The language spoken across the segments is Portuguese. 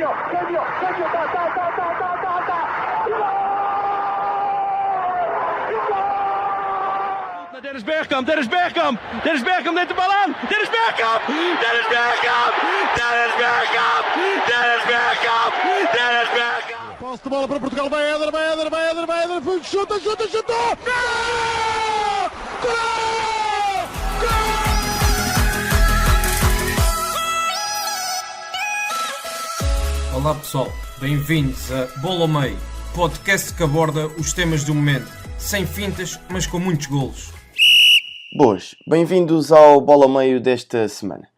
Cambio, ta. Dennis Bergkamp neemt de bal aan. Dennis Bergkamp. Passe de bola para Portugal, vai Éder, chuta! Gol! Olá pessoal, bem-vindos a Bola ao Meio, podcast que aborda os temas do momento, sem fintas, mas com muitos golos. Boas, bem-vindos ao Bola ao Meio desta semana.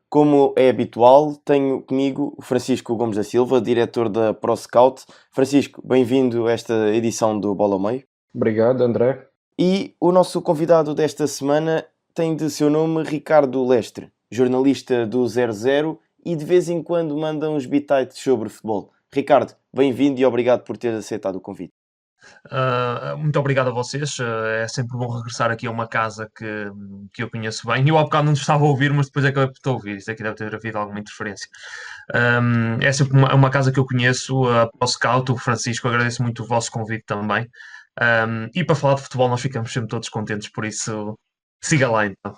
Como é habitual, tenho comigo o Francisco Gomes da Silva, diretor da ProScout. Francisco, bem-vindo a esta edição do Bola ao Meio. Obrigado, André. E o nosso convidado desta semana tem de seu nome Ricardo Lestre, jornalista do 00 e de vez em quando manda uns bitites sobre futebol. Ricardo, bem-vindo e obrigado por ter aceitado o convite. Muito obrigado a vocês. É sempre bom regressar aqui a uma casa que eu conheço bem. Eu há bocado não estava a ouvir, mas depois acabei por te ouvir. Isto aqui deve ter havido alguma interferência. É sempre uma casa que eu conheço, a ProScout. O Francisco, agradeço muito o vosso convite também. E para falar de futebol nós ficamos sempre todos contentes, por isso siga lá então.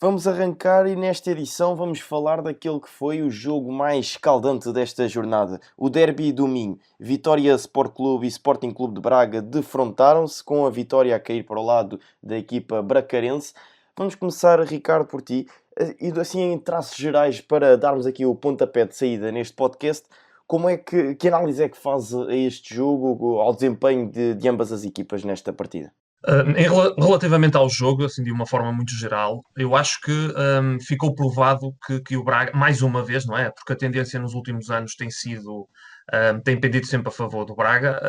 Vamos arrancar e nesta edição vamos falar daquele que foi o jogo mais escaldante desta jornada. O Derby do Minho. Vitória Sport Clube e Sporting Clube de Braga defrontaram-se, com a vitória a cair para o lado da equipa bracarense. Vamos começar, Ricardo, por ti. E assim em traços gerais, para darmos aqui o pontapé de saída neste podcast, como é que análise é que faz a este jogo, ao desempenho de ambas as equipas nesta partida? Relativamente ao jogo, assim, de uma forma muito geral, eu acho que ficou provado que o Braga, mais uma vez, não é? Porque a tendência nos últimos anos tem pendido sempre a favor do Braga.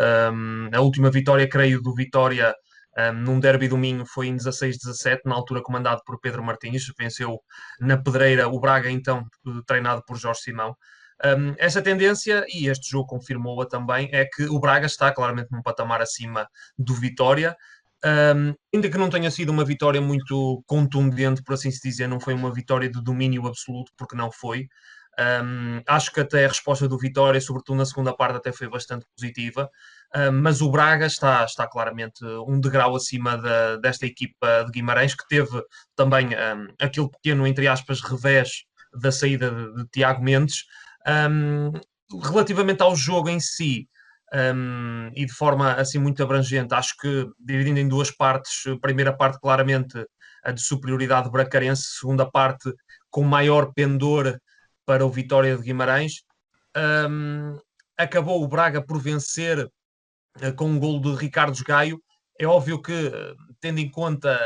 A última vitória, creio, do Vitória num derby do Minho foi em 16-17, na altura comandado por Pedro Martins, venceu na Pedreira o Braga, então treinado por Jorge Simão. Essa tendência, e este jogo confirmou-a também, é que o Braga está claramente num patamar acima do Vitória. Ainda que não tenha sido uma vitória muito contundente, por assim se dizer, não foi uma vitória de domínio absoluto, porque não foi. Acho que até a resposta do Vitória, sobretudo na segunda parte, até foi bastante positiva, mas o Braga está claramente um degrau acima desta equipa de Guimarães, que teve também aquele pequeno, entre aspas, revés da saída de Tiago Mendes. Relativamente ao jogo em si, e de forma assim muito abrangente, acho que dividindo em duas partes, a primeira parte claramente a de superioridade bracarense, segunda parte com maior pendor para o Vitória de Guimarães. Acabou o Braga por vencer com um golo de Ricardo Gaio. É óbvio que, tendo em conta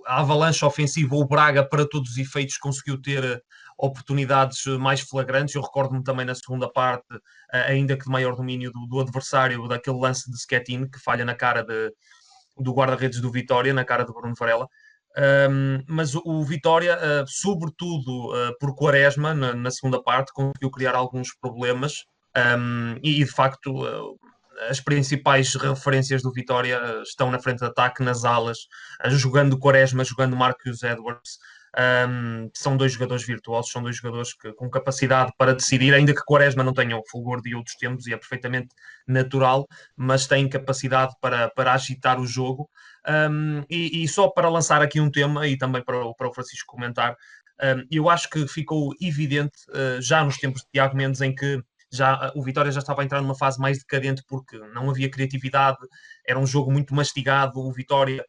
a avalanche ofensiva, o Braga, para todos os efeitos, conseguiu ter oportunidades mais flagrantes. Eu recordo-me também na segunda parte, ainda que de maior domínio do adversário, daquele lance de Schettino, que falha na cara do guarda-redes do Vitória, na cara de Bruno Varela. Mas o Vitória, sobretudo por Quaresma, na segunda parte, conseguiu criar alguns problemas. E de facto, as principais referências do Vitória estão na frente de ataque, nas alas, jogando Quaresma, jogando Marcus Edwards. São dois jogadores virtuosos, são dois jogadores com capacidade para decidir, ainda que Quaresma não tenha o fulgor de outros tempos, e é perfeitamente natural, mas tem capacidade para agitar o jogo. E só para lançar aqui um tema, e também para o Francisco comentar, eu acho que ficou evidente, já nos tempos de Tiago Mendes, em que o Vitória já estava a entrar numa fase mais decadente, porque não havia criatividade, era um jogo muito mastigado. O Vitória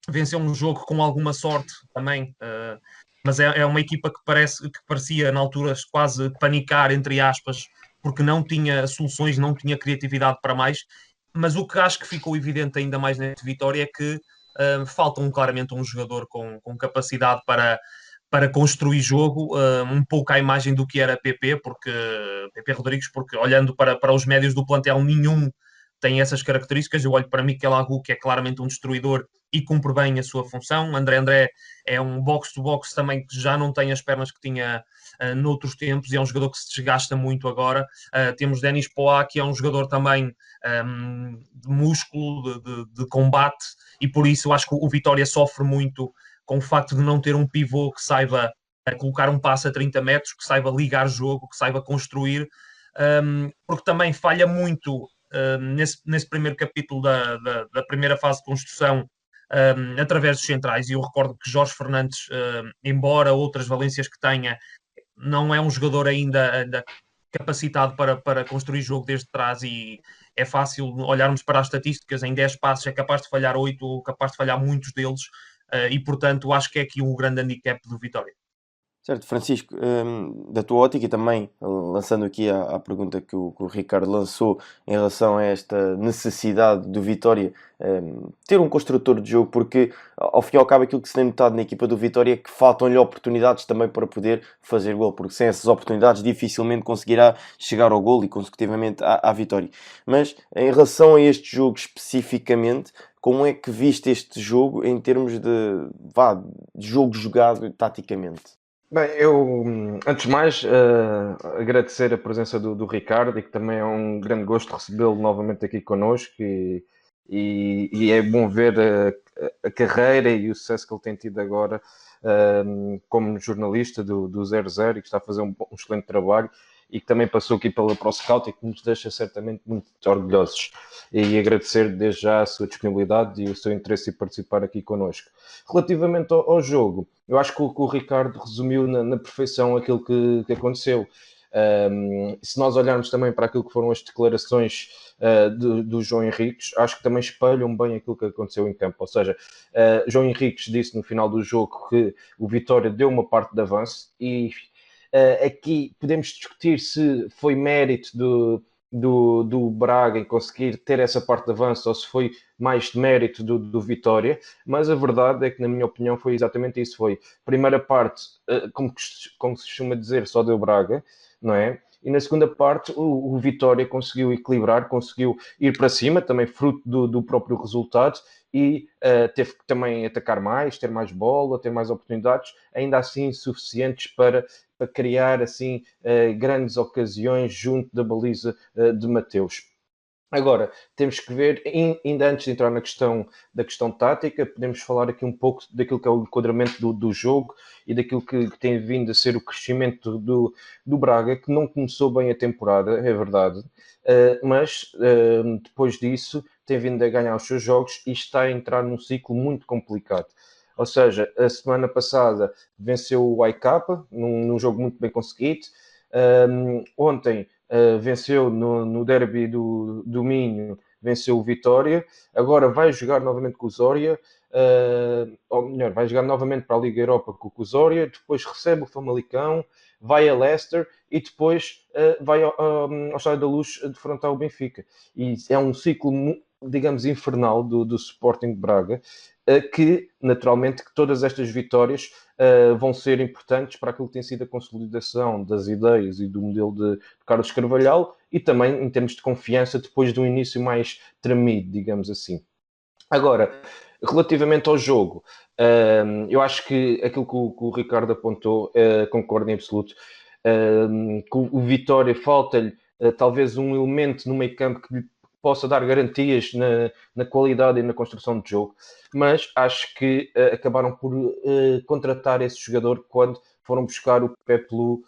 venceu um jogo com alguma sorte também, mas é uma equipa que parecia na altura quase panicar, entre aspas, porque não tinha soluções, não tinha criatividade para mais. Mas o que acho que ficou evidente ainda mais nesta vitória é que falta claramente um jogador com capacidade para construir jogo, um pouco à imagem do que era PP Rodrigues, porque olhando para os médios do plantel, nenhum tem essas características. Eu olho para Mikel Agu, que é claramente um destruidor e cumpre bem a sua função. André é um box-to-box também, que já não tem as pernas que tinha noutros tempos, e é um jogador que se desgasta muito agora. Temos Denis Poá, que é um jogador também de músculo, de combate, e por isso eu acho que o Vitória sofre muito com o facto de não ter um pivô que saiba a colocar um passe a 30 metros, que saiba ligar jogo, que saiba construir, porque também falha muito nesse primeiro capítulo da primeira fase de construção, através dos centrais. E eu recordo que Jorge Fernandes, embora outras valências que tenha, não é um jogador ainda capacitado para construir jogo desde trás, e é fácil olharmos para as estatísticas. Em 10 passos é capaz de falhar 8, ou capaz de falhar muitos deles, e portanto acho que é aqui um grande handicap do Vitória. Certo, Francisco, da tua ótica e também lançando aqui a pergunta que o Ricardo lançou em relação a esta necessidade do Vitória ter um construtor de jogo, porque ao fim e ao cabo aquilo que se tem notado na equipa do Vitória é que faltam-lhe oportunidades também para poder fazer gol, porque sem essas oportunidades dificilmente conseguirá chegar ao gol e consecutivamente à vitória. Mas em relação a este jogo especificamente, como é que viste este jogo em termos de jogo jogado taticamente? Bem, eu, antes de mais, agradecer a presença do Ricardo, e que também é um grande gosto recebê-lo novamente aqui connosco, e é bom ver a carreira e o sucesso que ele tem tido agora como jornalista do 00, e que está a fazer um excelente trabalho, e que também passou aqui pela ProScout, e que nos deixa certamente muito orgulhosos. E agradecer desde já a sua disponibilidade e o seu interesse em participar aqui connosco. Relativamente ao jogo, eu acho que o Ricardo resumiu na perfeição aquilo que aconteceu. Se nós olharmos também para aquilo que foram as declarações do João Henriques, acho que também espelham bem aquilo que aconteceu em campo. Ou seja, João Henriques disse no final do jogo que o Vitória deu uma parte de avanço, e aqui podemos discutir se foi mérito do Braga em conseguir ter essa parte de avanço, ou se foi mais de mérito do Vitória, mas a verdade é que, na minha opinião, foi exatamente isso. Foi primeira parte, como se costuma dizer, só deu Braga, não é? E na segunda parte o Vitória conseguiu equilibrar, conseguiu ir para cima, também fruto do próprio resultado, e teve que também atacar mais, ter mais bola, ter mais oportunidades, ainda assim suficientes para criar assim grandes ocasiões junto da baliza de Mateus. Agora, temos que ver, ainda antes de entrar da questão tática, podemos falar aqui um pouco daquilo que é o enquadramento do jogo e daquilo que tem vindo a ser o crescimento do Braga, que não começou bem a temporada, é verdade, mas depois disso tem vindo a ganhar os seus jogos e está a entrar num ciclo muito complicado. Ou seja, a semana passada venceu o AEK num jogo muito bem conseguido. Ontem venceu no derby do Minho, venceu o Vitória. Agora vai jogar novamente com o Zória, ou melhor, vai jogar novamente para a Liga Europa com o Zória, depois recebe o Famalicão, vai a Leicester e depois vai ao Estádio da Luz defrontar o Benfica. E é um ciclo, digamos, infernal do Sporting de Braga, que naturalmente que todas estas vitórias vão ser importantes para aquilo que tem sido a consolidação das ideias e do modelo de Carlos Carvalhal, e também em termos de confiança depois de um início mais tremido, digamos assim. Agora, relativamente ao jogo, eu acho que aquilo que o Ricardo apontou, concordo em absoluto, que o Vitória falta-lhe talvez um elemento no meio campo que lhe possa dar garantias na qualidade e na construção de jogo, mas acho que acabaram por contratar esse jogador quando foram buscar o Pepe Lu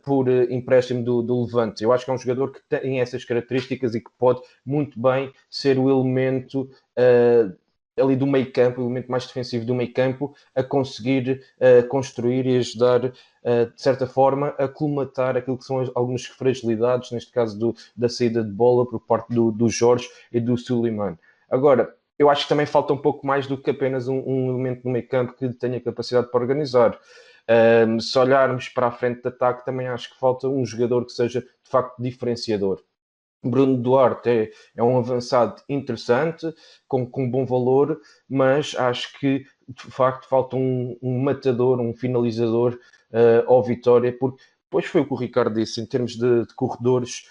por empréstimo do Levante. Eu acho que é um jogador que tem essas características e que pode muito bem ser o elemento ali do meio campo, o elemento mais defensivo do meio campo, a conseguir construir e ajudar, de certa forma, a colmatar aquilo que são algumas fragilidades, neste caso da saída de bola por parte do Jorge e do Suleiman. Agora, eu acho que também falta um pouco mais do que apenas um elemento no meio campo que tenha capacidade para organizar. Se olharmos para a frente de ataque, também acho que falta um jogador que seja, de facto, diferenciador. Bruno Duarte é um avançado interessante, com bom valor, mas acho que, de facto, falta um matador, um finalizador ao Vitória, porque depois foi o que o Ricardo disse, em termos de corredores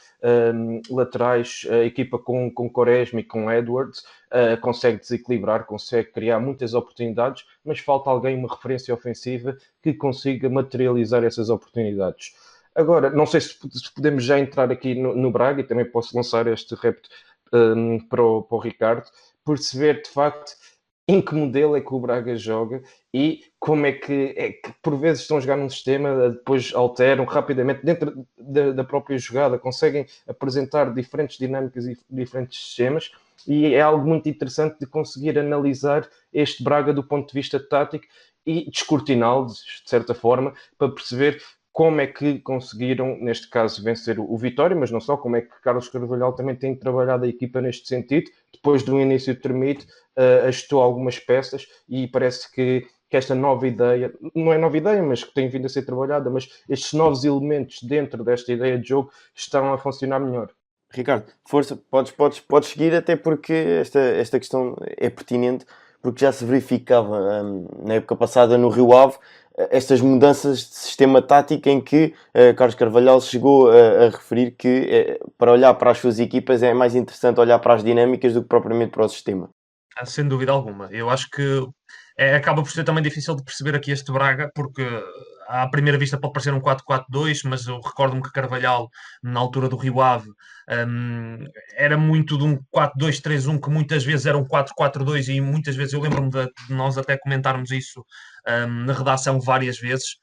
laterais, a equipa com Quaresma e com Edwards consegue desequilibrar, consegue criar muitas oportunidades, mas falta alguém, uma referência ofensiva, que consiga materializar essas oportunidades. Agora, não sei se podemos já entrar aqui no Braga, e também posso lançar este repto para o Ricardo, perceber, de facto, em que modelo é que o Braga joga e como é que por vezes estão a jogar num sistema, depois alteram rapidamente dentro da própria jogada, conseguem apresentar diferentes dinâmicas e diferentes sistemas, e é algo muito interessante de conseguir analisar este Braga do ponto de vista tático e descortiná-lo, de certa forma, para perceber como é que conseguiram, neste caso, vencer o Vitória, mas não só, como é que Carlos Carvalhal também tem trabalhado a equipa neste sentido. Depois do início tremido, ajustou algumas peças e parece que esta nova ideia, não é nova ideia, mas que tem vindo a ser trabalhada, mas estes novos elementos dentro desta ideia de jogo estão a funcionar melhor. Ricardo, força, podes seguir, até porque esta questão é pertinente, porque já se verificava na época passada no Rio Ave estas mudanças de sistema tático em que Carlos Carvalhal chegou a referir que para olhar para as suas equipas é mais interessante olhar para as dinâmicas do que propriamente para o sistema. Sem dúvida alguma. Eu acho que acaba por ser também difícil de perceber aqui este Braga, porque à primeira vista pode parecer um 4-4-2, mas eu recordo-me que Carvalhal, na altura do Rio Ave, era muito de um 4-2-3-1, que muitas vezes era um 4-4-2, e muitas vezes eu lembro-me de nós até comentarmos isso na redação várias vezes.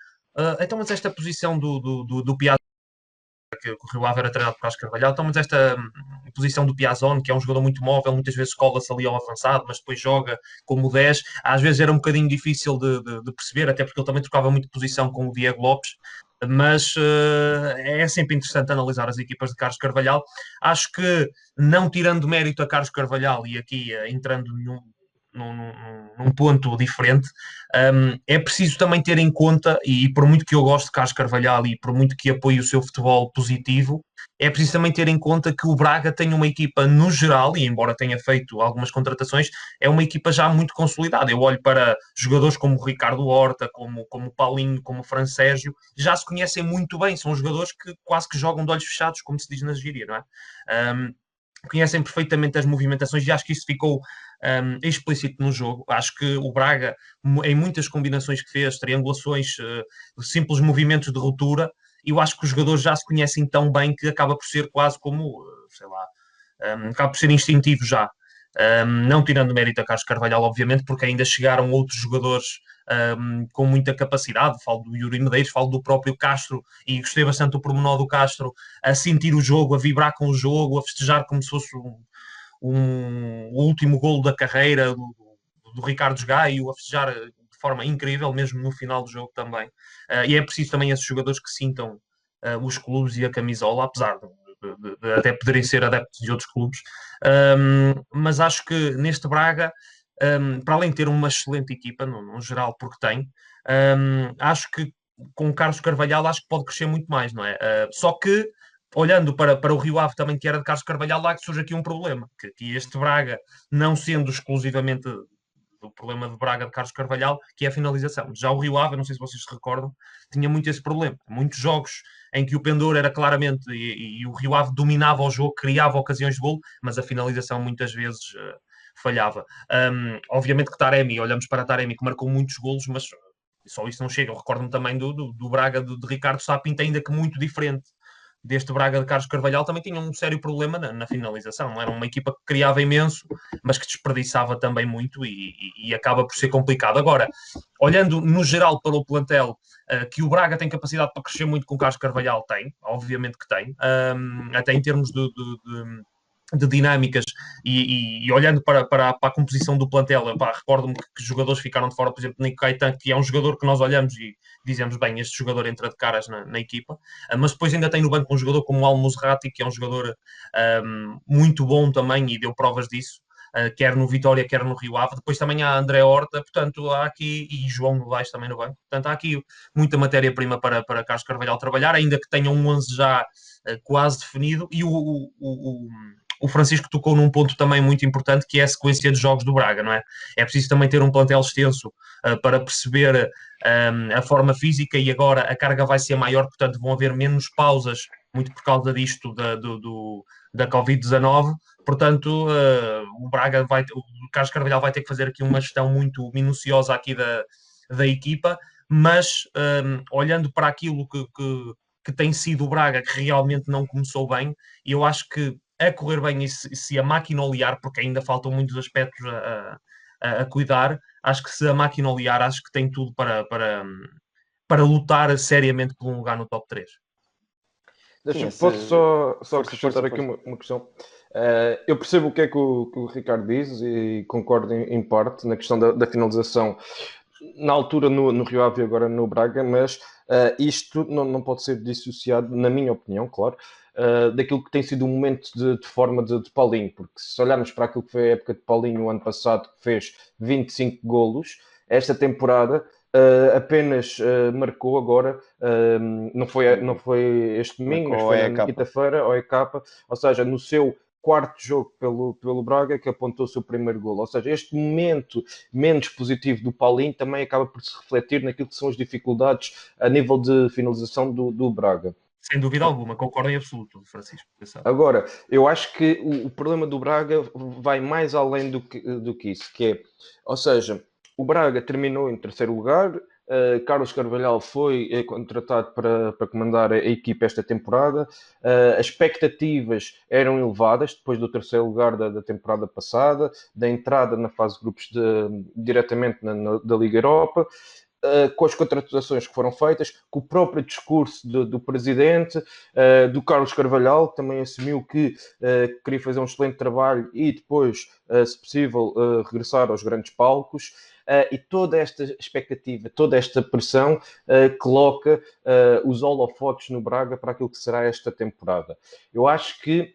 Então, mas esta posição do Piazza, que o Rio Ave era treinado por Carlos Carvalhal, então, mas esta posição do Piazzon, que é um jogador muito móvel, muitas vezes cola-se ali ao avançado, mas depois joga como 10, às vezes era um bocadinho difícil de perceber, até porque ele também trocava muito posição com o Diego Lopes, mas é sempre interessante analisar as equipas de Carlos Carvalhal. Acho que, não tirando mérito a Carlos Carvalhal, e aqui entrando num ponto diferente, é preciso também ter em conta, e por muito que eu goste de Carlos Carvalhal e por muito que apoie o seu futebol positivo, é preciso também ter em conta que o Braga tem uma equipa no geral, e embora tenha feito algumas contratações, é uma equipa já muito consolidada. Eu olho para jogadores como o Ricardo Horta, como o Paulinho, como o Fran Sérgio, já se conhecem muito bem, são jogadores que quase que jogam de olhos fechados, como se diz na gíria, não é? Conhecem perfeitamente as movimentações, e acho que isso ficou explícito no jogo. Acho que o Braga, em muitas combinações que fez, triangulações, simples movimentos de ruptura, eu acho que os jogadores já se conhecem tão bem que acaba por ser quase como, sei lá, acaba por ser instintivo já. Não tirando mérito a Carlos Carvalhal, obviamente, porque ainda chegaram outros jogadores com muita capacidade. Falo do Yuri Medeiros, falo do próprio Castro, e gostei bastante do pormenor do Castro a sentir o jogo, a vibrar com o jogo, a festejar como se fosse o último golo da carreira do Ricardo Gaio, a festejar de forma incrível, mesmo no final do jogo também. E é preciso também esses jogadores que sintam os clubes e a camisola, apesar de até poderem ser adeptos de outros clubes. Mas acho que neste Braga, para além de ter uma excelente equipa, no geral, porque tem, acho que com o Carlos Carvalhal acho que pode crescer muito mais, não é? Só que, olhando para o Rio Ave também, que era de Carlos Carvalhal, lá que surge aqui um problema, que este Braga, não sendo exclusivamente do problema de Braga de Carlos Carvalhal, que é a finalização. Já o Rio Ave, não sei se vocês se recordam, tinha muito esse problema. Muitos jogos em que o pendor era claramente, e o Rio Ave dominava o jogo, criava ocasiões de golo, mas a finalização muitas vezes falhava. Obviamente que Taremi, olhamos para Taremi, que marcou muitos golos, mas só isso não chega. Eu recordo-me também do Braga de Ricardo Sá Pinto, ainda que muito diferente deste Braga de Carlos Carvalhal, também tinha um sério problema na finalização. Era uma equipa que criava imenso, mas que desperdiçava também muito, e acaba por ser complicado. Agora, olhando no geral para o plantel, que o Braga tem capacidade para crescer muito com o Carlos Carvalhal, tem, obviamente que tem, até em termos de dinâmicas, e olhando para a composição do plantel, recordo-me que jogadores ficaram de fora, por exemplo, Nico Caetano, que é um jogador que nós olhamos e dizemos, bem, este jogador entra de caras na equipa, mas depois ainda tem no banco um jogador como o Al Musrati, que é um jogador muito bom também, e deu provas disso, quer no Vitória, quer no Rio Ave. Depois também há André Horta, portanto há aqui, e João Novaes também no banco, portanto há aqui muita matéria-prima para Carlos Carvalhal trabalhar, ainda que tenha um 11 já quase definido. E o Francisco tocou num ponto também muito importante, que é a sequência de jogos do Braga, não é? É preciso também ter um plantel extenso para perceber a forma física, e agora a carga vai ser maior, portanto vão haver menos pausas, muito por causa disto da Covid-19, portanto o Carlos Carvalhal vai ter que fazer aqui uma gestão muito minuciosa aqui da equipa, mas olhando para aquilo que tem sido o Braga, que realmente não começou bem, e eu acho que a correr bem, e se a máquina olear, porque ainda faltam muitos aspectos a cuidar. Acho que se a máquina olear, acho que tem tudo para lutar seriamente por um lugar no top 3. Posso só Força, acrescentar aqui uma questão. Eu percebo o que é que o Ricardo diz e concordo em parte na questão da finalização na altura no Rio Ave e agora no Braga, mas isto não pode ser dissociado, na minha opinião, claro, daquilo que tem sido o momento de forma de Paulinho, porque se olharmos para aquilo que foi a época de Paulinho o ano passado, que fez 25 golos, esta temporada apenas marcou agora, não foi este domingo, mas foi na quinta-feira, ao EK, ou seja, no seu quarto jogo pelo Braga, que apontou o seu primeiro golo. Ou seja, este momento menos positivo do Paulinho também acaba por se refletir naquilo que são as dificuldades a nível de finalização do Braga. Sem dúvida alguma, concordo em absoluto, Francisco. Agora, eu acho que o problema do Braga vai mais além do que isso, que é, ou seja, o Braga terminou em terceiro lugar, Carlos Carvalhal foi contratado para comandar a equipa esta temporada, as expectativas eram elevadas depois do terceiro lugar da temporada passada, da entrada na fase de grupos diretamente da Liga Europa, com as contratações que foram feitas, com o próprio discurso do presidente, do Carlos Carvalhal, que também assumiu que queria fazer um excelente trabalho e depois, se possível, regressar aos grandes palcos. E toda esta expectativa, toda esta pressão coloca os holofotes no Braga para aquilo que será esta temporada. Eu acho que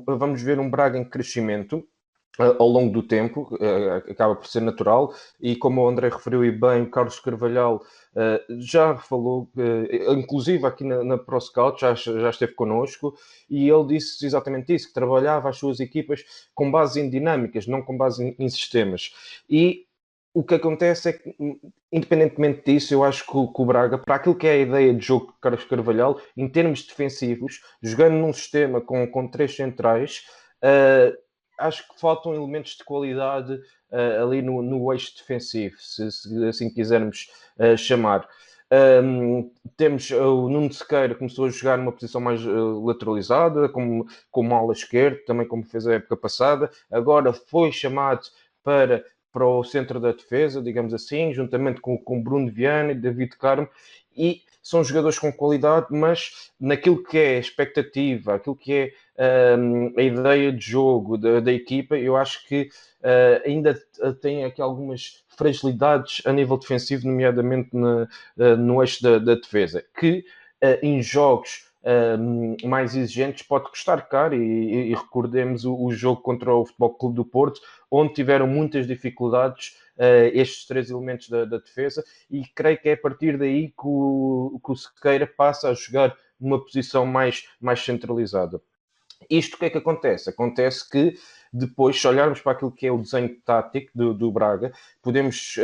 vamos ver um Braga em crescimento ao longo do tempo, acaba por ser natural, e como o André referiu e bem, o Carlos Carvalhal já falou, inclusive aqui na ProScout, já esteve connosco, e ele disse exatamente isso, que trabalhava as suas equipas com base em dinâmicas, não com base em sistemas. E o que acontece é que, independentemente disso, eu acho que o Braga, para aquilo que é a ideia de jogo de Carlos Carvalhal, em termos defensivos, jogando num sistema com três centrais, acho que faltam elementos de qualidade ali no eixo defensivo, se assim quisermos chamar. Temos o Nuno Sequeira, que começou a jogar numa posição mais lateralizada, como ala esquerda, também como fez a época passada. Agora foi chamado para o centro da defesa, digamos assim, juntamente com Bruno Viana e David Carmo, e são jogadores com qualidade, mas naquilo que é a expectativa, aquilo que é a ideia de jogo da equipa, eu acho que ainda tem aqui algumas fragilidades a nível defensivo, nomeadamente no eixo da defesa, que em jogos mais exigentes pode custar caro, e recordemos o jogo contra o Futebol Clube do Porto, onde tiveram muitas dificuldades estes três elementos da defesa, e creio que é a partir daí que o Sequeira passa a jogar numa posição mais centralizada. Isto o que é que acontece? Acontece que depois, se olharmos para aquilo que é o desenho tático do Braga, podemos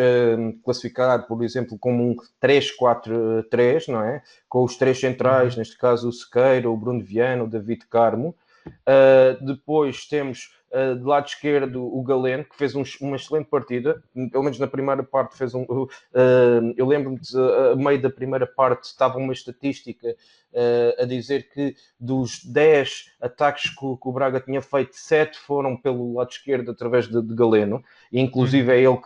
classificar, por exemplo, como um 3-4-3, não é? Com os três centrais, neste caso o Sequeira, o Bruno Viana, o David Carmo. Depois temos do lado esquerdo o Galeno, que fez uma excelente partida, pelo menos na primeira parte fez eu lembro-me de, a meio da primeira parte estava uma estatística a dizer que dos 10 ataques que o Braga tinha feito, 7 foram pelo lado esquerdo através de Galeno, e inclusive é ele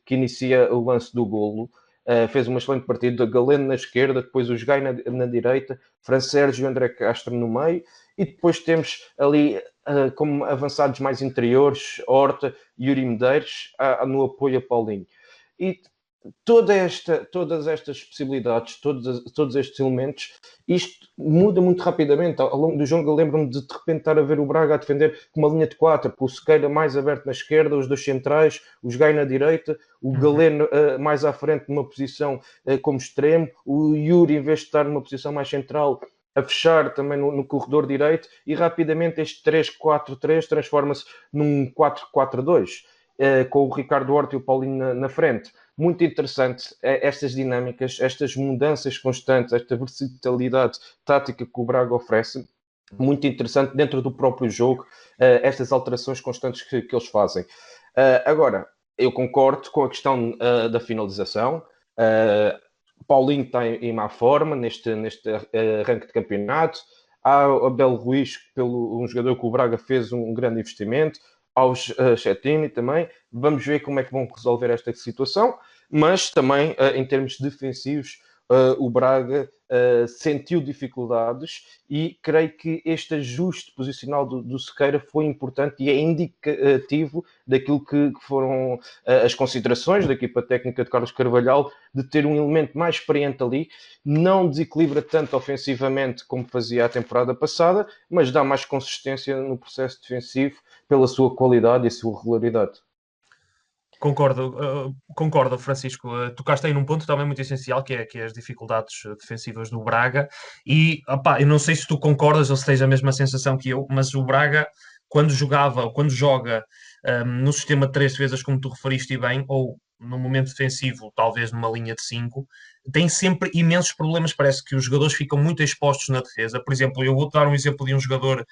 que inicia o lance do golo. Fez uma excelente partida, Galeno na esquerda, depois o Gai na direita, Fran Sérgio e André Castro no meio, e depois temos ali como avançados mais interiores, Horta e Yuri Medeiros no apoio a Paulinho. E todas estas possibilidades, todos estes elementos, isto muda muito rapidamente. Ao longo do jogo eu lembro-me de repente estar a ver o Braga a defender com uma linha de 4, com o Sequeira mais aberto na esquerda, os dois centrais, os Gai na direita, o Galeno mais à frente numa posição como extremo, o Yuri, em vez de estar numa posição mais central, a fechar também no corredor direito, e rapidamente este 3-4-3 transforma-se num 4-4-2, com o Ricardo Horta e o Paulinho na frente. Muito interessante estas dinâmicas, estas mudanças constantes, esta versatilidade tática que o Braga oferece. Muito interessante dentro do próprio jogo, estas alterações constantes que eles fazem. Agora, eu concordo com a questão da finalização. Paulinho está em má forma neste arranque de campeonato. Há o Abel Ruiz, um jogador que o Braga fez um grande investimento. aos Chetini também. Vamos ver como é que vão resolver esta situação, mas também em termos defensivos, o Braga sentiu dificuldades e creio que este ajuste posicional do Sequeira foi importante e é indicativo daquilo que foram as considerações da equipa técnica de Carlos Carvalhal, de ter um elemento mais experiente ali, não desequilibra tanto ofensivamente como fazia a temporada passada, mas dá mais consistência no processo defensivo pela sua qualidade e a sua regularidade. Concordo, Francisco. Tocaste aí num ponto também muito essencial, que é as dificuldades defensivas do Braga. E, eu não sei se tu concordas ou se tens a mesma sensação que eu, mas o Braga, quando joga no sistema de 3 defesas, como tu referiste bem, ou no momento defensivo, talvez numa linha de 5, tem sempre imensos problemas. Parece que os jogadores ficam muito expostos na defesa. Por exemplo, eu vou-te dar um exemplo de um jogador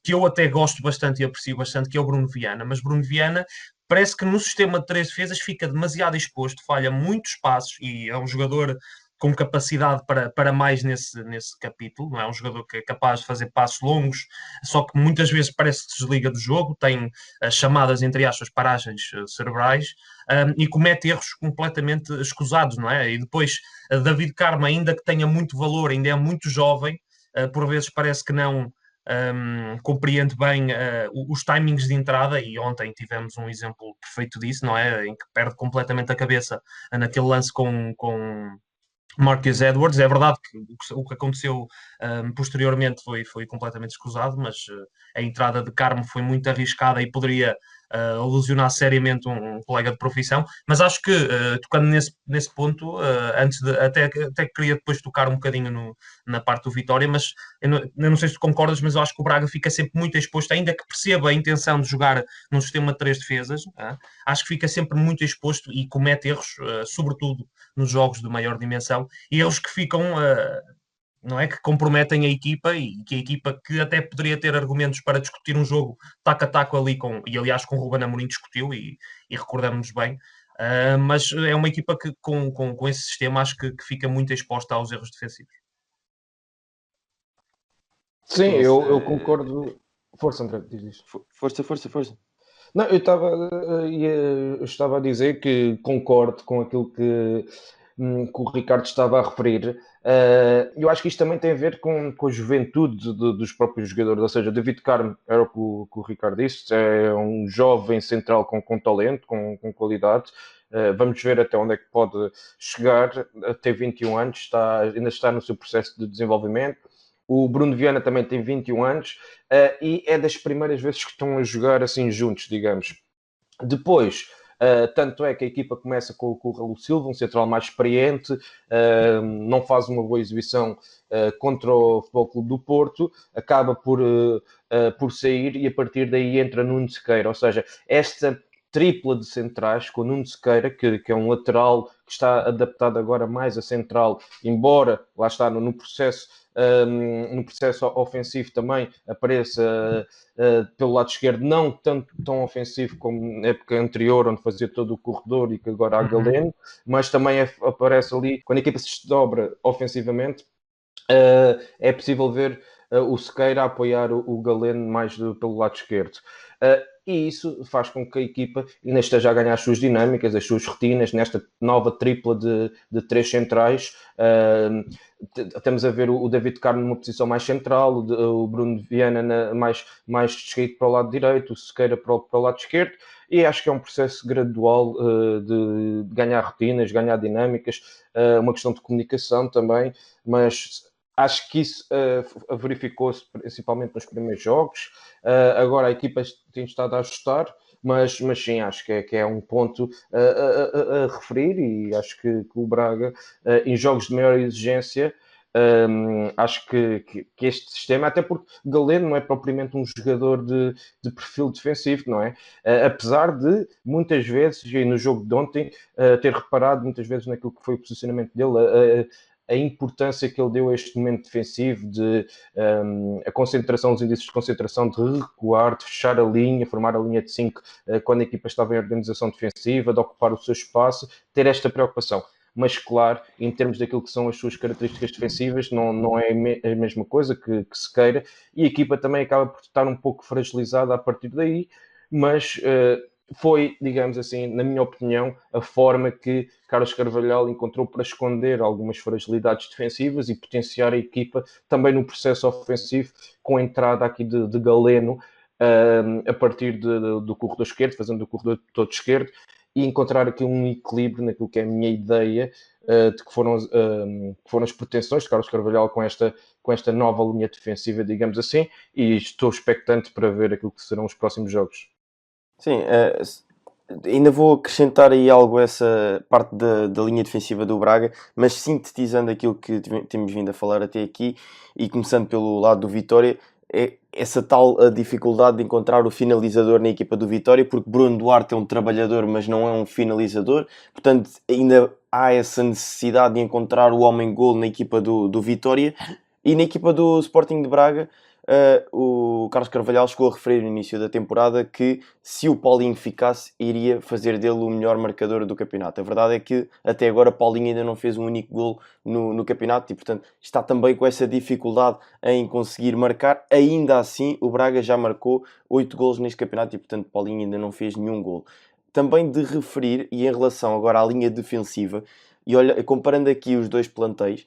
que eu até gosto bastante e aprecio bastante, que é o Bruno Viana. Mas Bruno Viana parece que no sistema de 3 defesas fica demasiado exposto, falha muitos passos e é um jogador com capacidade para mais nesse capítulo, não é? Um jogador que é capaz de fazer passos longos, só que muitas vezes parece que se desliga do jogo, tem as chamadas, entre aspas, paragens cerebrais, e comete erros completamente escusados, não é? E depois, David Carmo, ainda que tenha muito valor, ainda é muito jovem, por vezes parece que não compreende bem os timings de entrada, e ontem tivemos um exemplo perfeito disso, não é? Em que perde completamente a cabeça naquele lance com Marcus Edwards. É verdade que o que aconteceu posteriormente foi completamente escusado, mas a entrada de Carmo foi muito arriscada e poderia lesionar seriamente um colega de profissão. Mas acho que, tocando nesse ponto, até queria depois tocar um bocadinho na parte do Vitória, mas eu não sei se tu concordas, mas eu acho que o Braga fica sempre muito exposto, ainda que perceba a intenção de jogar num sistema de 3 defesas, acho que fica sempre muito exposto e comete erros, sobretudo nos jogos de maior dimensão, e erros que ficam, não é, que comprometem a equipa, e que a equipa, que até poderia ter argumentos para discutir um jogo taco a taco ali, e aliás com o Ruben Amorim discutiu, e recordamos-nos bem, mas é uma equipa que com esse sistema acho que fica muito exposta aos erros defensivos. Sim, eu concordo. Força, André, diz isto. Força. Não, eu estava a dizer que concordo com aquilo que o Ricardo estava a referir. Eu acho que isto também tem a ver com a juventude dos próprios jogadores, ou seja, David Carmo, era o que o Ricardo disse, é um jovem central com talento, com qualidade. Vamos ver até onde é que pode chegar. Tem 21 anos, ainda está no seu processo de desenvolvimento. O Bruno Viana também tem 21 anos e é das primeiras vezes que estão a jogar assim juntos, digamos. Depois, tanto é que a equipa começa com o Raul Silva, um central mais experiente, não faz uma boa exibição contra o Futebol Clube do Porto, acaba por sair e a partir daí entra Nuno Sequeira. Ou seja, esta tripla de centrais com o Nuno Sequeira, que é um lateral que está adaptado agora mais a central, embora lá está no processo ofensivo também apareça pelo lado esquerdo, não tão ofensivo como na época anterior, onde fazia todo o corredor e que agora há Galeno, mas também aparece ali, quando a equipa se desdobra ofensivamente, é possível ver o Sequeira a apoiar o Galeno mais pelo lado esquerdo. E isso faz com que a equipa ainda esteja a ganhar as suas dinâmicas, as suas rotinas, nesta nova tripla de 3 centrais. Estamos a ver o David Carmo numa posição mais central, o Bruno Viana mais descaído para o lado direito, o Sequeira para o lado esquerdo, e acho que é um processo gradual de ganhar rotinas, ganhar dinâmicas, uma questão de comunicação também, mas acho que isso verificou-se principalmente nos primeiros jogos. Agora a equipa tem estado a ajustar, mas sim, acho que é um ponto a referir, e acho que o Braga, em jogos de maior exigência, acho que este sistema, até porque Galeno não é propriamente um jogador de perfil defensivo, não é? Apesar de muitas vezes, e no jogo de ontem, ter reparado muitas vezes naquilo que foi o posicionamento dele, a importância que ele deu a este momento defensivo, a concentração, os índices de concentração, de recuar, de fechar a linha, formar a linha de 5 quando a equipa estava em organização defensiva, de ocupar o seu espaço, ter esta preocupação. Mas, claro, em termos daquilo que são as suas características defensivas, não é a mesma coisa que se queira, e a equipa também acaba por estar um pouco fragilizada a partir daí. mas foi, digamos assim, na minha opinião, a forma que Carlos Carvalhal encontrou para esconder algumas fragilidades defensivas e potenciar a equipa também no processo ofensivo, com a entrada aqui de Galeno a partir do corredor esquerdo, fazendo o corredor todo esquerdo, e encontrar aqui um equilíbrio naquilo que é a minha ideia de que foram as pretensões de Carlos Carvalhal com esta nova linha defensiva, digamos assim, e estou expectante para ver aquilo que serão os próximos jogos. Sim, ainda vou acrescentar aí algo a essa parte da linha defensiva do Braga, mas sintetizando aquilo que temos vindo a falar até aqui e começando pelo lado do Vitória, é essa tal a dificuldade de encontrar o finalizador na equipa do Vitória, porque Bruno Duarte é um trabalhador, mas não é um finalizador, portanto ainda há essa necessidade de encontrar o homem-golo na equipa do Vitória. E na equipa do Sporting de Braga, o Carlos Carvalhal chegou a referir no início da temporada que se o Paulinho ficasse, iria fazer dele o melhor marcador do campeonato. A verdade é que até agora Paulinho ainda não fez um único golo no campeonato e, portanto, está também com essa dificuldade em conseguir marcar. Ainda assim, o Braga já marcou 8 golos neste campeonato e, portanto, Paulinho ainda não fez nenhum golo. Também de referir, e em relação agora à linha defensiva, e comparando aqui os dois plantéis,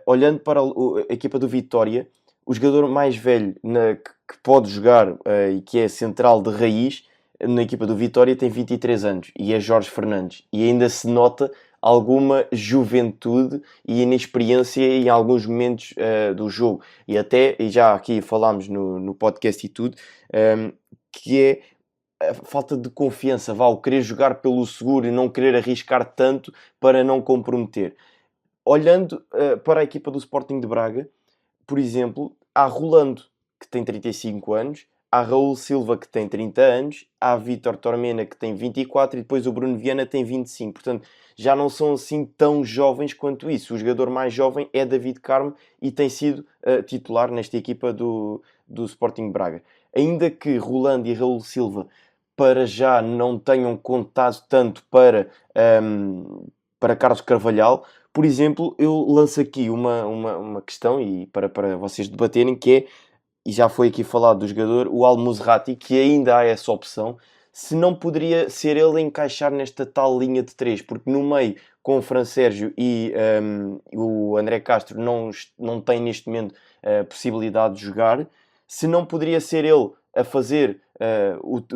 olhando para a equipa do Vitória, o jogador mais velho que pode jogar e que é central de raiz na equipa do Vitória tem 23 anos e é Jorge Fernandes. E ainda se nota alguma juventude e inexperiência em alguns momentos do jogo. E já aqui falámos no podcast e tudo, que é a falta de confiança, o querer jogar pelo seguro e não querer arriscar tanto para não comprometer. Olhando para a equipa do Sporting de Braga, por exemplo, há Rolando, que tem 35 anos, há Raul Silva, que tem 30 anos, há Vítor Tormena, que tem 24, e depois o Bruno Viana tem 25. Portanto, já não são assim tão jovens quanto isso. O jogador mais jovem é David Carmo e tem sido titular nesta equipa do Sporting de Braga. Ainda que Rolando e Raul Silva, para já, não tenham contado tanto para Carlos Carvalhal. Por exemplo, eu lanço aqui uma questão e para vocês debaterem, que é, e já foi aqui falado do jogador, o Al-Musrati, que ainda há essa opção, se não poderia ser ele a encaixar nesta tal linha de 3, porque no meio, com o Fran Sérgio e o André Castro não tem neste momento a possibilidade de jogar, se não poderia ser ele a fazer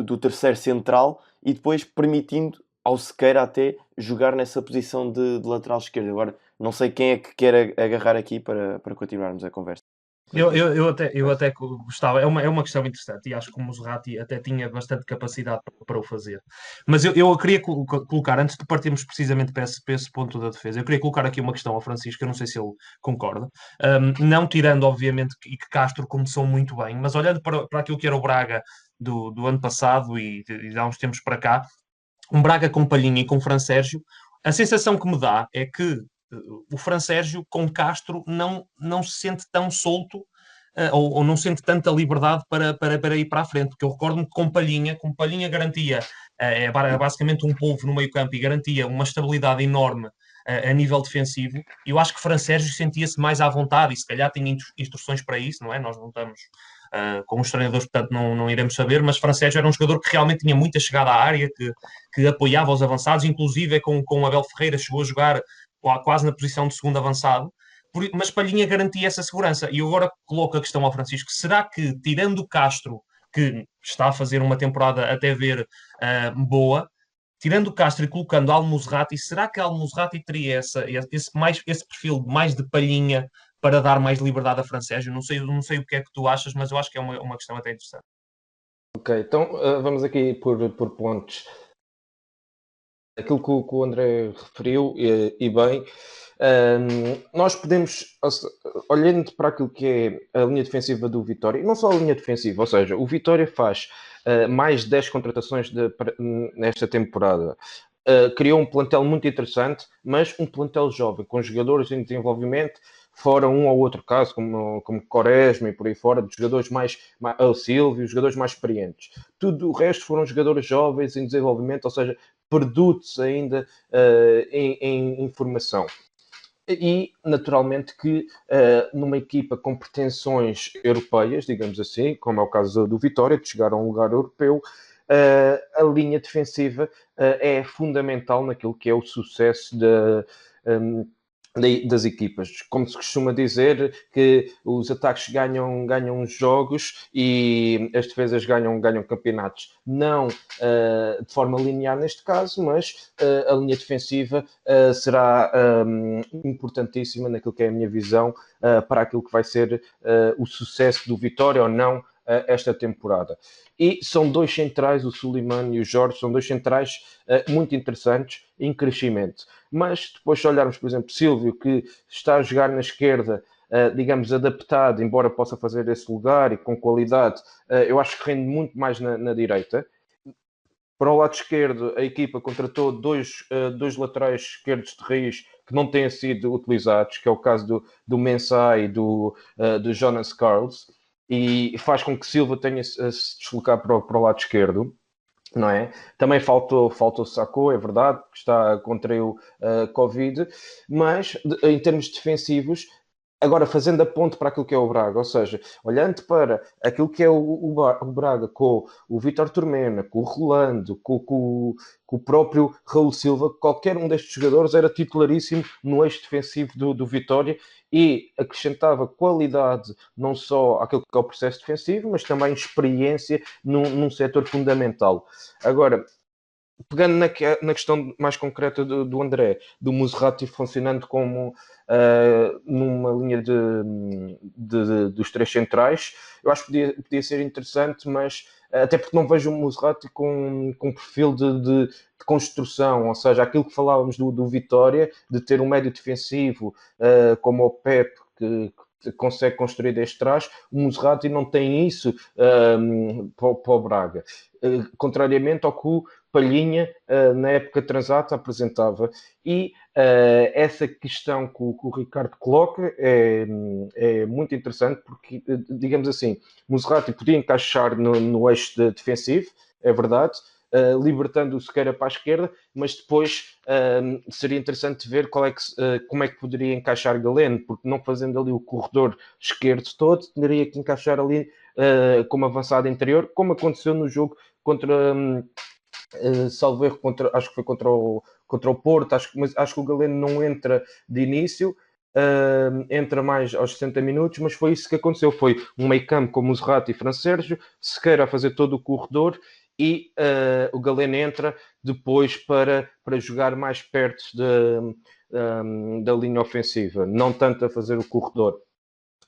do terceiro central e depois permitindo ao Sequeira até jogar nessa posição de lateral esquerdo. Agora, não sei quem é que quer agarrar aqui para continuarmos a conversa. Eu até gostava, é uma questão interessante e acho que o Musrati até tinha bastante capacidade para o fazer. Mas eu queria colocar, antes de partirmos precisamente para esse ponto da defesa, eu queria colocar aqui uma questão ao Francisco, eu não sei se ele concorda, não tirando, obviamente, que Castro começou muito bem, mas olhando para aquilo que era o Braga do ano passado e de há uns tempos para cá, um Braga com Palhinha e com Fran Sérgio, a sensação que me dá é que o Fran Sérgio com Castro não se sente tão solto ou não sente tanta liberdade para ir para a frente, porque eu recordo-me que com Palhinha garantia basicamente um polvo no meio campo e garantia uma estabilidade enorme a nível defensivo, e eu acho que Fran Sérgio sentia-se mais à vontade e se calhar tinha instruções para isso, não é? Nós não estamos com os treinadores, portanto não iremos saber, mas Fran Sérgio era um jogador que realmente tinha muita chegada à área, que apoiava os avançados, inclusive com o Abel Ferreira chegou a jogar quase na posição de segundo avançado, mas Palhinha garantia essa segurança. E eu agora coloco a questão ao Francisco: será que, tirando o Castro, que está a fazer uma temporada até ver boa, tirando o Castro e colocando Al-Musrati, será que Al-Musrati teria esse perfil mais de Palhinha para dar mais liberdade a Fran Sérgio? Não sei o que é que tu achas, mas eu acho que é uma questão até interessante. Ok, então vamos aqui por pontos. Aquilo que o André referiu, e bem, nós podemos, olhando para aquilo que é a linha defensiva do Vitória, não só a linha defensiva, ou seja, o Vitória faz mais 10 contratações nesta temporada. Criou um plantel muito interessante, mas um plantel jovem, com jogadores em desenvolvimento, fora um ou outro caso, como Quaresma e por aí fora, de jogadores o Silvio, os jogadores mais experientes. Tudo o resto foram jogadores jovens em desenvolvimento, ou seja, produtos ainda em formação. E, naturalmente, que numa equipa com pretensões europeias, digamos assim, como é o caso do Vitória, de chegar a um lugar europeu, a linha defensiva é fundamental naquilo que é o sucesso das equipas. Como se costuma dizer, que os ataques ganham jogos e as defesas ganham campeonatos. Não de forma linear neste caso, mas a linha defensiva será importantíssima naquilo que é a minha visão para aquilo que vai ser o sucesso do Vitória ou não esta temporada. E são dois centrais, o Suleiman e o Jorge, são dois centrais muito interessantes em crescimento. Mas depois, se olharmos, por exemplo, Silvio, que está a jogar na esquerda, digamos, adaptado, embora possa fazer esse lugar e com qualidade, eu acho que rende muito mais na direita. Para o lado esquerdo, a equipa contratou dois laterais esquerdos de raiz que não têm sido utilizados, que é o caso do Mensah e do Jonas Carls, e faz com que Silva tenha a se deslocar para o lado esquerdo, não é? Também faltou o Sakho, é verdade, que está contra o Covid, mas em termos defensivos, agora fazendo a ponte para aquilo que é o Braga, ou seja, olhando para aquilo que é o Braga com o Vítor Turmena, com o Rolando, com o próprio Raul Silva, qualquer um destes jogadores era titularíssimo no eixo defensivo do Vitória e acrescentava qualidade não só àquilo que é o processo defensivo, mas também experiência num setor fundamental. Agora, pegando na questão mais concreta do André, do Musrati funcionando como numa linha dos três centrais, eu acho que podia ser interessante, mas até porque não vejo o Musrati com perfil de construção, ou seja, aquilo que falávamos do Vitória, de ter um médio defensivo como o Pep, que consegue construir desde trás, o Musrati não tem isso para o Braga. Contrariamente ao que o Palhinha, na época transata, apresentava. E essa questão que o Ricardo coloca é muito interessante, porque, digamos assim, Musrati podia encaixar no eixo defensivo, é verdade, libertando o Sequeira para a esquerda, mas depois seria interessante ver como é que poderia encaixar Galeno, porque não fazendo ali o corredor esquerdo todo, teria que encaixar ali como avançado interior, como aconteceu no jogo contra salvo erro, acho que foi contra o Porto, mas acho que o Galeno não entra de início, entra mais aos 60 minutos, mas foi isso que aconteceu, foi um meio campo com o Musrati e Fran Sérgio, Sequeira a fazer todo o corredor e o Galeno entra depois para jogar mais perto da linha ofensiva, não tanto a fazer o corredor,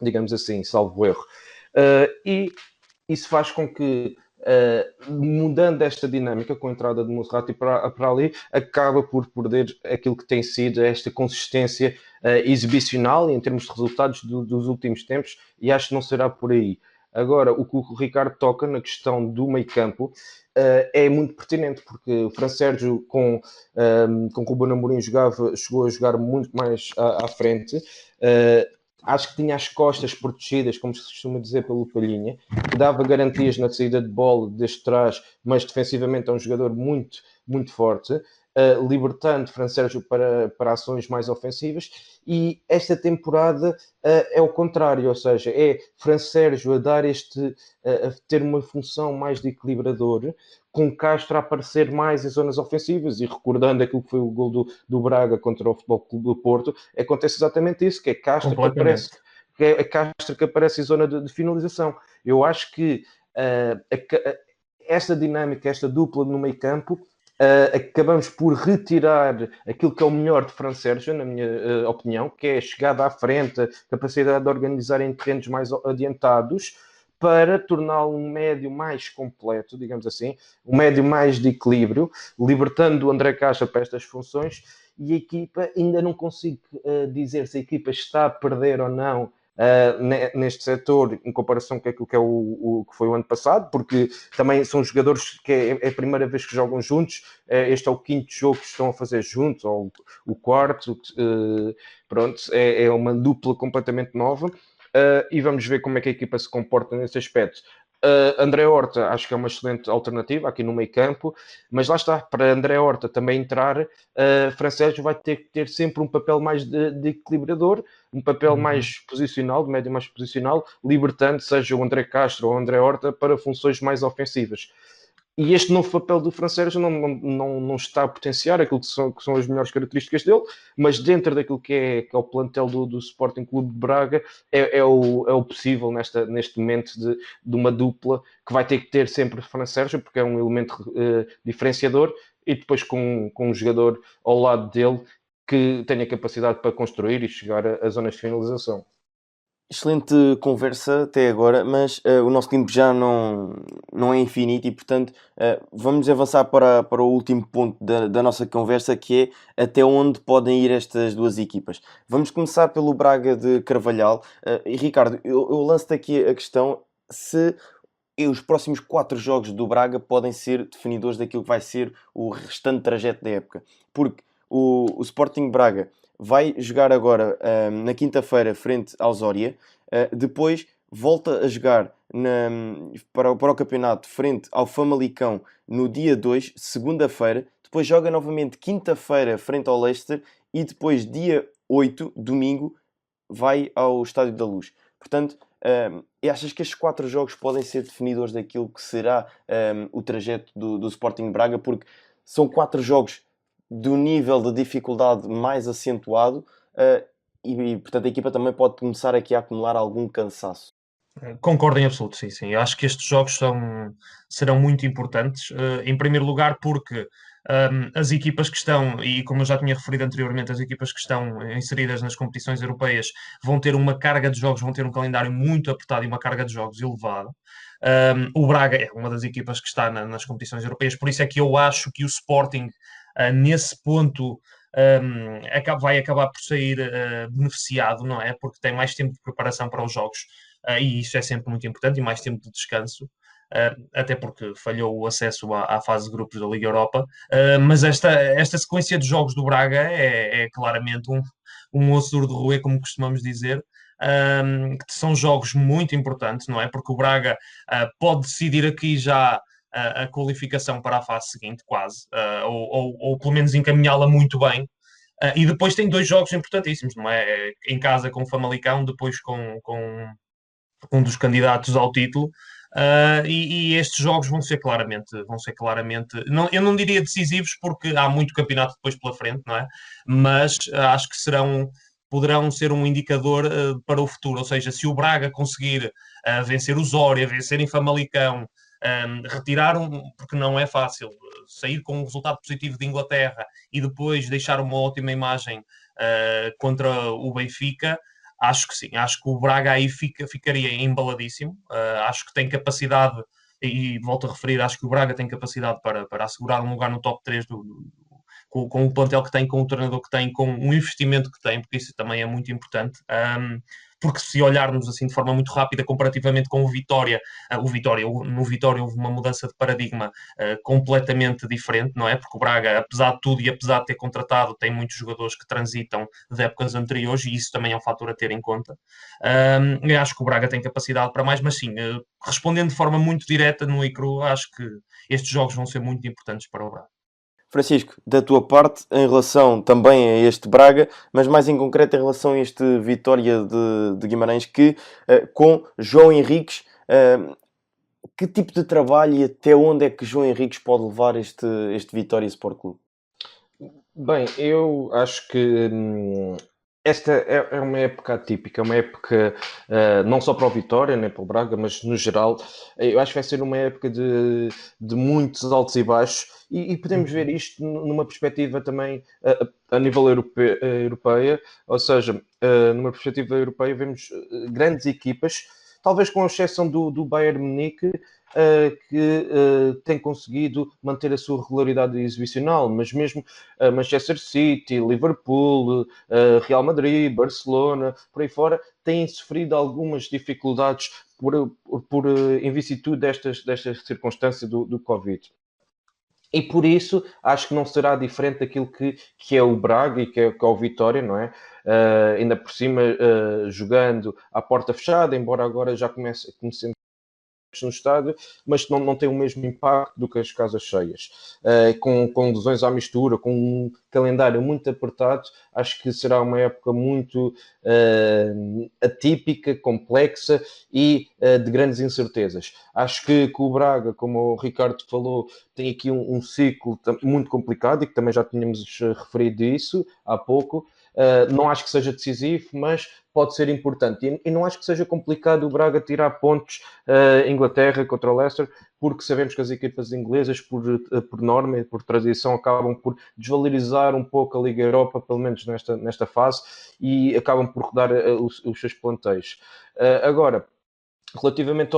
digamos assim, salvo erro. E isso faz com que, mudando esta dinâmica com a entrada de Musrati para ali, acaba por perder aquilo que tem sido esta consistência exibicional em termos de resultados dos últimos tempos, e acho que não será por aí. Agora, o que o Ricardo toca na questão do meio campo é muito pertinente, porque o Fran Sérgio com o Ruben Amorim chegou a jogar muito mais à frente. Acho que tinha as costas protegidas, como se costuma dizer, pelo Palhinha, que dava garantias na saída de bola desde trás, mas defensivamente é um jogador muito, muito forte, libertando Fran Sérgio para ações mais ofensivas. E esta temporada é o contrário, ou seja, é Fran Sérgio a ter uma função mais de equilibrador, com Castro a aparecer mais em zonas ofensivas, e recordando aquilo que foi o gol do Braga contra o Futebol Clube do Porto, acontece exatamente isso, que é Castro que aparece em zona de finalização. Eu acho que esta dinâmica, esta dupla no meio campo, acabamos por retirar aquilo que é o melhor de Fran Sérgio, na minha opinião, que é a chegada à frente, a capacidade de organizar em terrenos mais adiantados, para torná-lo um médio mais completo, digamos assim, um médio mais de equilíbrio, libertando o André Caixa para estas funções. E a equipa, ainda não consigo dizer se a equipa está a perder ou não neste setor, em comparação com aquilo que é o que foi o ano passado, porque também são jogadores que é a primeira vez que jogam juntos, este é o quinto jogo que estão a fazer juntos, ou o quarto, pronto, é uma dupla completamente nova. E vamos ver como é que a equipa se comporta nesse aspecto. André Horta acho que é uma excelente alternativa aqui no meio campo, mas lá está, para André Horta também entrar, Fran Sérgio vai ter que ter sempre um papel mais de equilibrador, um papel mais posicional, de médio mais posicional, libertando seja o André Castro ou o André Horta para funções mais ofensivas. E este novo papel do Fran Sérgio não está a potenciar aquilo que são as melhores características dele, mas dentro daquilo que é o plantel do Sporting Clube de Braga, é o possível neste momento de uma dupla que vai ter que ter sempre Fran Sérgio, porque é um elemento diferenciador, e depois com um jogador ao lado dele que tenha capacidade para construir e chegar a zonas de finalização. Excelente conversa até agora, mas o nosso tempo já não é infinito e, portanto, vamos avançar para o último ponto da nossa conversa, que é até onde podem ir estas duas equipas. Vamos começar pelo Braga de Carvalhal. E, Ricardo, eu lanço-te aqui a questão se os próximos 4 jogos do Braga podem ser definidores daquilo que vai ser o restante trajeto da época. Porque o Sporting Braga vai jogar agora na quinta-feira frente ao Zória, depois volta a jogar para o campeonato frente ao Famalicão no dia 2, segunda-feira, depois joga novamente quinta-feira frente ao Leicester e depois dia 8, domingo, vai ao Estádio da Luz. Portanto, e achas que estes 4 jogos podem ser definidores daquilo que será o trajeto do Sporting Braga? Porque são 4 jogos do nível de dificuldade mais acentuado e, portanto, a equipa também pode começar aqui a acumular algum cansaço. Concordo em absoluto, sim, sim. Eu acho que estes jogos serão muito importantes. Em primeiro lugar, porque as equipas que estão, e como eu já tinha referido anteriormente, as equipas que estão inseridas nas competições europeias vão ter uma carga de jogos, vão ter um calendário muito apertado e uma carga de jogos elevada. O Braga é uma das equipas que está nas competições europeias, por isso é que eu acho que o Sporting, nesse ponto, vai acabar por sair beneficiado, não é? Porque tem mais tempo de preparação para os jogos. E isso é sempre muito importante, e mais tempo de descanso, até porque falhou o acesso à fase de grupos da Liga Europa. Mas esta sequência de jogos do Braga é claramente um osso duro de roer, como costumamos dizer, que são jogos muito importantes, não é? Porque o Braga pode decidir aqui já a qualificação para a fase seguinte, quase, ou pelo menos encaminhá-la muito bem. E depois tem 2 jogos importantíssimos, não é? Em casa com o Famalicão, depois com um dos candidatos ao título, e estes jogos vão ser claramente, não, eu não diria decisivos, porque há muito campeonato depois pela frente, não é? Mas acho que poderão ser um indicador para o futuro, ou seja, se o Braga conseguir vencer o Zória, vencer em Famalicão, porque não é fácil sair com um resultado positivo de Inglaterra e depois deixar uma ótima imagem contra o Benfica. Acho que sim, acho que o Braga aí ficaria embaladíssimo. Acho que tem capacidade, e volto a referir, acho que o Braga tem capacidade para assegurar um lugar no top 3 com o plantel que tem, com o treinador que tem, com o investimento que tem, porque isso também é muito importante. Porque se olharmos assim de forma muito rápida, comparativamente com o Vitória, no Vitória houve uma mudança de paradigma completamente diferente, não é? Porque o Braga, apesar de tudo e apesar de ter contratado, tem muitos jogadores que transitam de épocas anteriores, e isso também é um fator a ter em conta. Eu acho que o Braga tem capacidade para mais, mas sim, respondendo de forma muito direta no e cru, acho que estes jogos vão ser muito importantes para o Braga. Francisco, da tua parte, em relação também a este Braga, mas mais em concreto em relação a este Vitória de Guimarães, que com João Henriques, que tipo de trabalho e até onde é que João Henriques pode levar este Vitória Sport Clube? Bem, eu acho que esta é uma época atípica, uma época não só para o Vitória, nem para o Braga, mas no geral. Eu acho que vai ser uma época de muitos altos e baixos, e podemos ver isto numa perspectiva também a nível europeia, ou seja, numa perspectiva europeia vemos grandes equipas, talvez com exceção do Bayern Munique, que tem conseguido manter a sua regularidade exibicional, mas mesmo Manchester City, Liverpool, Real Madrid, Barcelona, por aí fora, têm sofrido algumas dificuldades em vicissitude destas circunstâncias do Covid. E por isso, acho que não será diferente daquilo que é o Braga e que é o Vitória, não é? Ainda por cima, jogando à porta fechada, embora agora já comecemos no estádio, mas não tem o mesmo impacto do que as casas cheias. Com lesões à mistura, com um calendário muito apertado, acho que será uma época muito atípica, complexa e de grandes incertezas. Acho que o Braga, como o Ricardo falou, tem aqui um ciclo muito complicado e que também já tínhamos referido isso há pouco. Não acho que seja decisivo, mas pode ser importante. E não acho que seja complicado o Braga tirar pontos em Inglaterra contra o Leicester, porque sabemos que as equipas inglesas, por norma e por tradição, acabam por desvalorizar um pouco a Liga Europa, pelo menos nesta fase, e acabam por rodar os seus plantéis. Agora, relativamente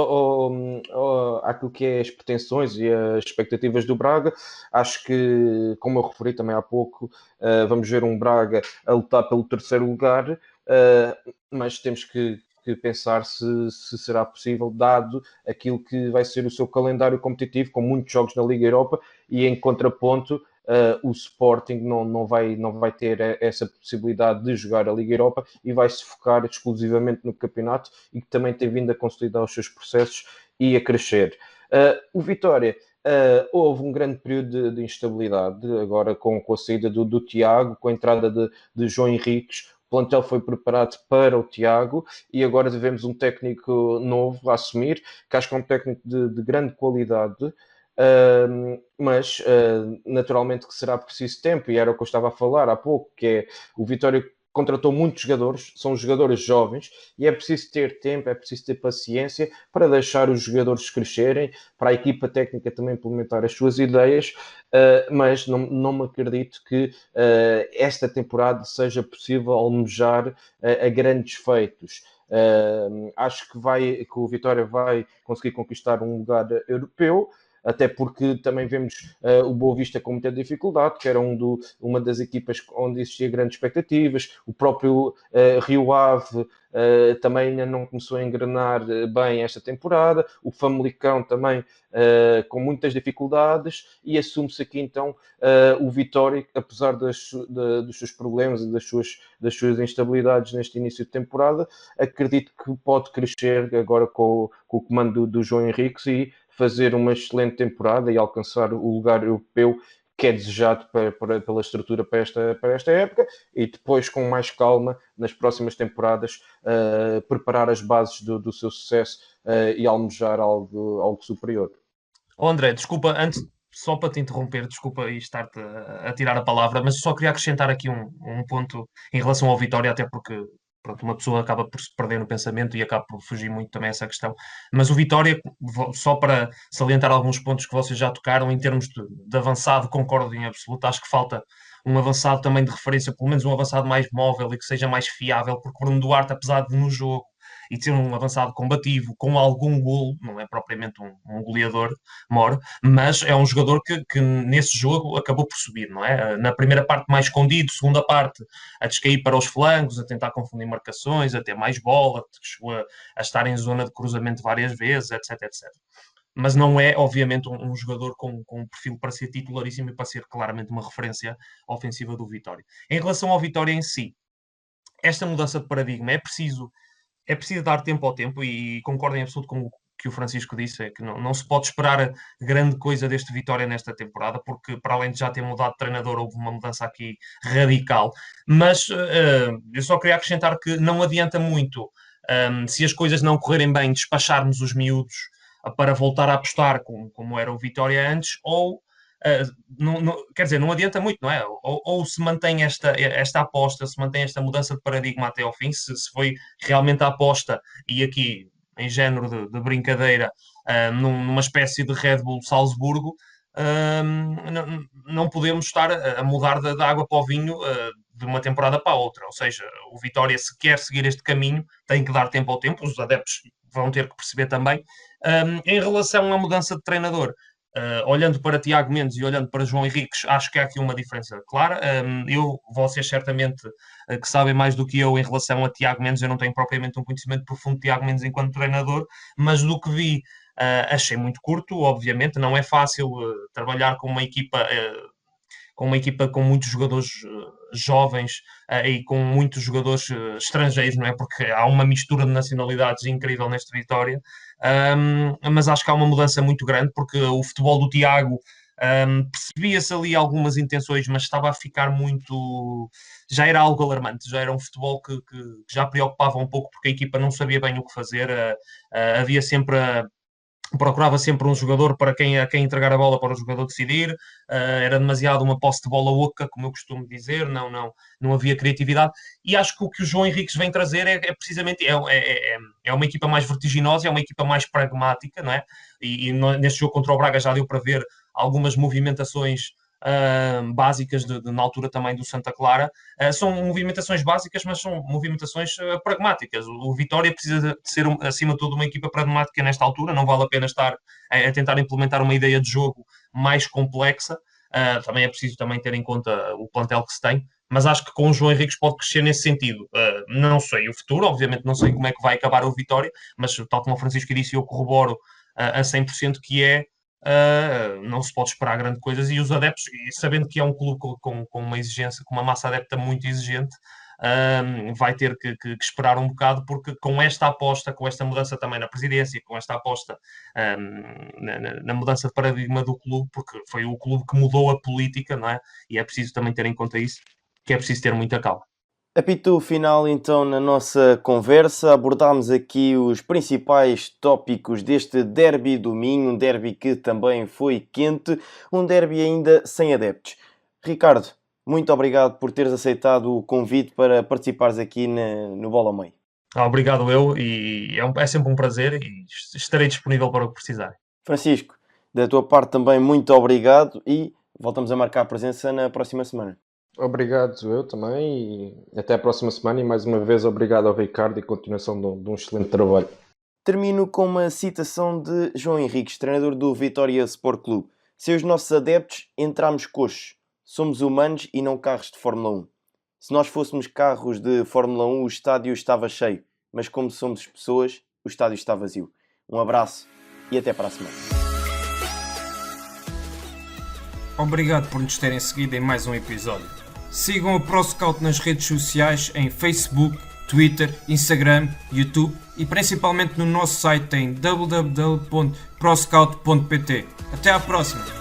àquilo que é as pretensões e as expectativas do Braga, acho que, como eu referi também há pouco, vamos ver um Braga a lutar pelo terceiro lugar, mas temos que pensar se será possível, dado aquilo que vai ser o seu calendário competitivo, com muitos jogos na Liga Europa, e em contraponto, o Sporting não vai ter essa possibilidade de jogar a Liga Europa e vai se focar exclusivamente no campeonato, e que também tem vindo a consolidar os seus processos e a crescer. O Vitória, houve um grande período de instabilidade, agora com a saída do Tiago, com a entrada de João Henriques. O plantel foi preparado para o Tiago e agora tivemos um técnico novo a assumir, que acho que é um técnico de grande qualidade. Mas naturalmente que será preciso tempo, e era o que eu estava a falar há pouco, que é o Vitória contratou muitos jogadores, são jogadores jovens, e é preciso ter tempo, é preciso ter paciência para deixar os jogadores crescerem, para a equipa técnica também implementar as suas ideias, mas não me acredito que esta temporada seja possível almejar a grandes feitos. Acho que o Vitória vai conseguir conquistar um lugar europeu, até porque também vemos o Boa Vista com muita dificuldade, que era uma das equipas onde existia grandes expectativas. O próprio Rio Ave também ainda não começou a engrenar bem esta temporada. O Famalicão também com muitas dificuldades, e assume-se aqui então o Vitória, apesar dos seus problemas e das suas instabilidades neste início de temporada, acredito que pode crescer agora com o comando do João Henriques e fazer uma excelente temporada e alcançar o lugar europeu que é desejado pela estrutura para esta época, e depois, com mais calma, nas próximas temporadas, preparar as bases do seu sucesso e almejar algo superior. André, desculpa, antes, só para te interromper, desculpa e estar-te a tirar a palavra, mas só queria acrescentar aqui um ponto em relação ao Vitória, até porque pronto, uma pessoa acaba por se perder no pensamento e acaba por fugir muito também a essa questão. Mas o Vitória, só para salientar alguns pontos que vocês já tocaram, em termos de avançado, concordo em absoluto. Acho que falta um avançado também de referência, pelo menos um avançado mais móvel e que seja mais fiável, porque Bruno Duarte, apesar de no jogo e de ser um avançado combativo, com algum golo, não é propriamente um goleador mor, mas é um jogador que nesse jogo acabou por subir, não é? Na primeira parte mais escondido, segunda parte a descair para os flancos, a tentar confundir marcações, a ter mais bola, chegou a estar em zona de cruzamento várias vezes, etc, etc. Mas não é, obviamente, um jogador com um perfil para ser titularíssimo e para ser claramente uma referência ofensiva do Vitória. Em relação ao Vitória em si, esta mudança de paradigma é preciso dar tempo ao tempo, e concordo em absoluto com o que o Francisco disse, é que não se pode esperar grande coisa deste Vitória nesta temporada, porque para além de já ter mudado de treinador, houve uma mudança aqui radical. Mas eu só queria acrescentar que não adianta muito, se as coisas não correrem bem, despacharmos os miúdos para voltar a apostar como era o Vitória antes, ou quer dizer, não adianta muito, não é? Ou se mantém esta aposta, se mantém esta mudança de paradigma até ao fim, se foi realmente a aposta, e aqui em género de brincadeira, numa espécie de Red Bull Salzburgo, não podemos estar a mudar da água para o vinho de uma temporada para a outra. Ou seja, o Vitória, se quer seguir este caminho, tem que dar tempo ao tempo, os adeptos vão ter que perceber também. Em relação à mudança de treinador, olhando para Tiago Mendes e olhando para João Henriques, acho que há aqui uma diferença clara. Vocês certamente que sabem mais do que eu em relação a Tiago Mendes, eu não tenho propriamente um conhecimento profundo de Tiago Mendes enquanto treinador, mas do que vi, achei muito curto. Obviamente não é fácil trabalhar com uma equipa uma equipa com muitos jogadores jovens e com muitos jogadores estrangeiros, não é? Porque há uma mistura de nacionalidades incrível neste Vitória, mas acho que há uma mudança muito grande, porque o futebol do Tiago percebia-se ali algumas intenções, mas estava a ficar muito... Já era algo alarmante, já era um futebol que já preocupava um pouco, porque a equipa não sabia bem o que fazer, havia sempre... Procurava sempre um jogador para quem entregar a bola para o jogador decidir, era demasiado uma posse de bola oca, como eu costumo dizer, não havia criatividade, e acho que o que o João Henriques vem trazer é precisamente, é uma equipa mais vertiginosa, é uma equipa mais pragmática, não é? E neste jogo contra o Braga já deu para ver algumas movimentações básicas na altura também do Santa Clara. São movimentações básicas, mas são movimentações pragmáticas. O Vitória precisa de ser, acima de tudo, uma equipa pragmática nesta altura. Não vale a pena estar a tentar implementar uma ideia de jogo mais complexa. Também é preciso também ter em conta o plantel que se tem, mas acho que com o João Henriques pode crescer nesse sentido. Não sei o futuro, obviamente não sei como é que vai acabar o Vitória, mas tal como o Francisco disse, eu corroboro a 100% que não se pode esperar grande coisas, e os adeptos, e sabendo que é um clube com uma exigência, com uma massa adepta muito exigente, vai ter que esperar um bocado, porque com esta aposta, com esta mudança também na presidência, com esta aposta na mudança de paradigma do clube, porque foi o clube que mudou a política, não é? E é preciso também ter em conta isso, que é preciso ter muita calma. Apito final então na nossa conversa, abordámos aqui os principais tópicos deste derby do Minho, um derby que também foi quente, um derby ainda sem adeptos. Ricardo, muito obrigado por teres aceitado o convite para participares aqui no Bola ao Meio. Obrigado eu, e é sempre um prazer, e estarei disponível para o que precisar. Francisco, da tua parte também muito obrigado e voltamos a marcar a presença na próxima semana. Obrigado eu também, e até a próxima semana, e mais uma vez obrigado ao Ricardo e continuação de um excelente trabalho. Termino com uma citação de João Henriques, treinador do Vitória Sport Clube. Sem os nossos adeptos, entramos coxos. Somos humanos e não carros de Fórmula 1. Se nós fôssemos carros de Fórmula 1, o estádio estava cheio. Mas como somos pessoas, o estádio está vazio. Um abraço e até para a semana. Obrigado por nos terem seguido em mais um episódio. Sigam o ProScout nas redes sociais em Facebook, Twitter, Instagram, YouTube e principalmente no nosso site em www.proscout.pt. Até à próxima!